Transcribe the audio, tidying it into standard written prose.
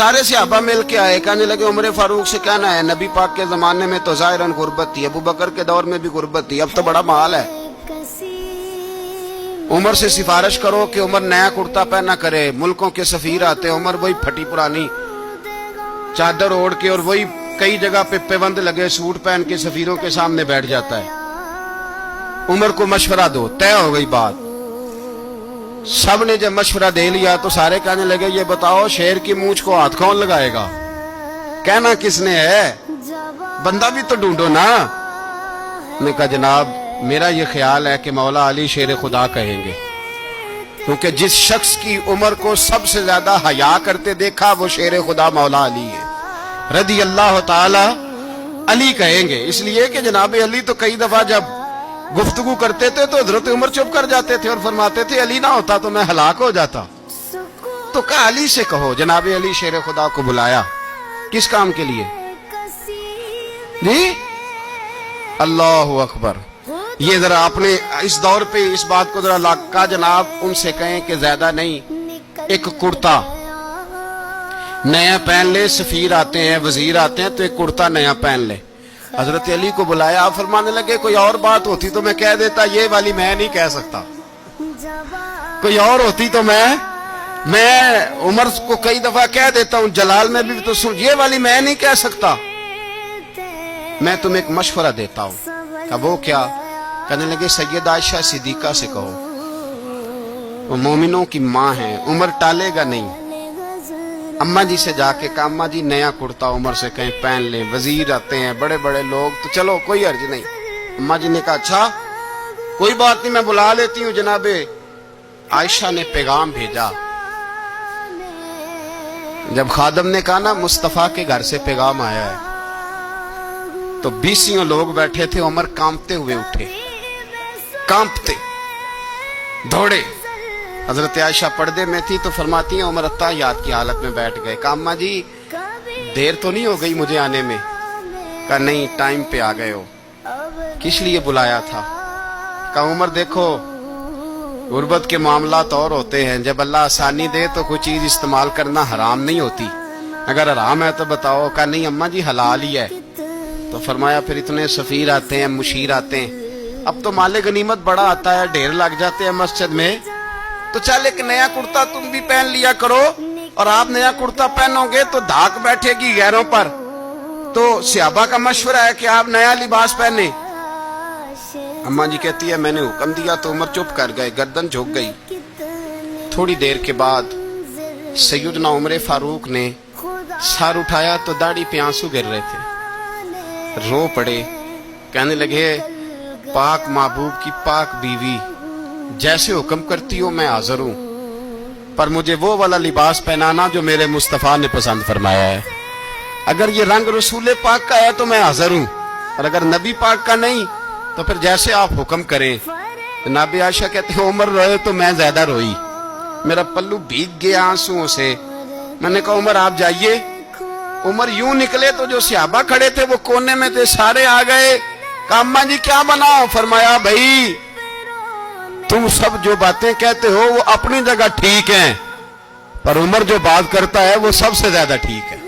سارے صحابہ مل کے آئے، کہنے لگے عمر فاروق سے کہنا ہے نبی پاک کے زمانے میں تو ظاہراً غربت تھی، ابو بکر کے دور میں بھی غربت تھی، اب تو بڑا مال ہے، عمر سے سفارش کرو کہ عمر نیا کرتا پہنا کرے۔ ملکوں کے سفیر آتے، عمر وہی پھٹی پرانی چادر اوڑھ کے اور وہی کئی جگہ پہ پیوند لگے سوٹ پہن کے سفیروں کے سامنے بیٹھ جاتا ہے۔ عمر کو مشورہ دو، طے ہو گئی بات۔ سب نے جب مشورہ دے لیا تو سارے کہنے لگے یہ بتاؤ شیر کی مونچھ کو ہاتھ کون لگائے گا؟ کہنا کس نے ہے؟ بندہ بھی تو ڈھونڈو نا۔ نے کہا جناب میرا یہ خیال ہے کہ مولا علی شیر خدا کہیں گے، کیونکہ جس شخص کی عمر کو سب سے زیادہ حیا کرتے دیکھا وہ شیر خدا مولا علی ہے، رضی اللہ تعالی علی کہیں گے۔ اس لیے کہ جناب علی تو کئی دفعہ جب گفتگو کرتے تھے تو حضرت عمر چپ کر جاتے تھے اور فرماتے تھے علی نہ ہوتا تو میں ہلاک ہو جاتا۔ تو کہا علی سے کہو۔ جناب علی شیر خدا کو بلایا، کس کام کے لیے؟ جی اللہ اکبر۔ یہ ذرا آپ نے اس دور پہ اس بات کو ذرا کہا جناب ان سے کہیں کہ زیادہ نہیں، ایک کرتا نیا پہن لے، سفیر آتے ہیں وزیر آتے ہیں تو ایک کرتا نیا پہن لے۔ حضرت علی کو بلایا، آپ فرمانے لگے کوئی اور بات ہوتی تو میں کہہ دیتا، یہ والی میں نہیں کہہ سکتا۔ کوئی اور ہوتی تو میں عمر کو کئی دفعہ کہہ دیتا ہوں، جلال میں بھی تو سن، یہ والی میں نہیں کہہ سکتا۔ میں تمہیں ایک مشورہ دیتا ہوں۔ کہ وہ کیا؟ کہنے لگے سید عائشہ صدیقہ سے کہو، وہ مومنوں کی ماں ہیں، عمر ٹالے گا نہیں۔ اماں جی سے جا کے کہا اماں جی نیا کرتا عمر سے کہیں پہن لیں، وزیر آتے ہیں بڑے بڑے لوگ تو چلو کوئی حرج نہیں۔ اماں جی نے کہا اچھا کوئی بات نہیں میں بلا لیتی ہوں۔ جناب عائشہ نے پیغام بھیجا، جب خادم نے کہا نا مصطفیٰ کے گھر سے پیغام آیا ہے تو 20 لوگ بیٹھے تھے، عمر کانپتے ہوئے اٹھے، کانپتے دوڑے۔ حضرت عائشہ پردے میں تھی تو فرماتی ہیں عمر اتحیات کی حالت میں بیٹھ گئے۔ کہا اماں جی دیر تو نہیں ہو گئی مجھے آنے میں؟ کہا نہیں ٹائم پہ آ گئے ہو۔ کس لیے بلایا تھا؟ کہا عمر دیکھو غربت کے معاملات اور ہوتے ہیں، جب اللہ آسانی دے تو کوئی چیز استعمال کرنا حرام نہیں ہوتی، اگر حرام ہے تو بتاؤ۔ کہا نہیں اماں جی حلال ہی ہے۔ تو فرمایا پھر اتنے سفیر آتے ہیں مشیر آتے ہیں، اب تو مال غنیمت بڑا آتا ہے، ڈھیر لگ جاتے ہیں مسجد میں، تو چل ایک نیا کرتا تم بھی پہن لیا کرو، اور آپ نیا کرتا پہنو گے تو دھاک بیٹھے گی غیروں پر۔ تو صحابہ کا مشورہ ہے کہ آپ نیا لباس پہنے۔ اماں جی کہتی ہے میں نے حکم دیا تو عمر چپ کر گئے، گردن جھک گئی۔ تھوڑی دیر کے بعد سیدنا عمر فاروق نے سر اٹھایا تو داڑھی پہ آنسو گر رہے تھے، رو پڑے، کہنے لگے پاک محبوب کی پاک بیوی جیسے حکم کرتی ہو میں حاضر ہوں، پر مجھے وہ والا لباس پہنانا جو میرے مصطفیٰ نے پسند فرمایا ہے۔ اگر یہ رنگ رسول پاک کا ہے تو میں حاضر ہوں، اور اگر نبی پاک کا نہیں تو پھر جیسے آپ حکم کریں۔ جناب عائشہ کہتے ہیں عمر روئے تو میں زیادہ روئی، میرا پلو بھیگ گیا آنسوؤں سے۔ میں نے کہا عمر آپ جائیے۔ عمر یوں نکلے تو جو صحابہ کھڑے تھے وہ کونے میں تھے، سارے آ گئے۔ کہا اماں جی کیا بنا؟ فرمایا بھائی تم سب جو باتیں کہتے ہو وہ اپنی جگہ ٹھیک ہیں، پر عمر جو بات کرتا ہے وہ سب سے زیادہ ٹھیک ہے۔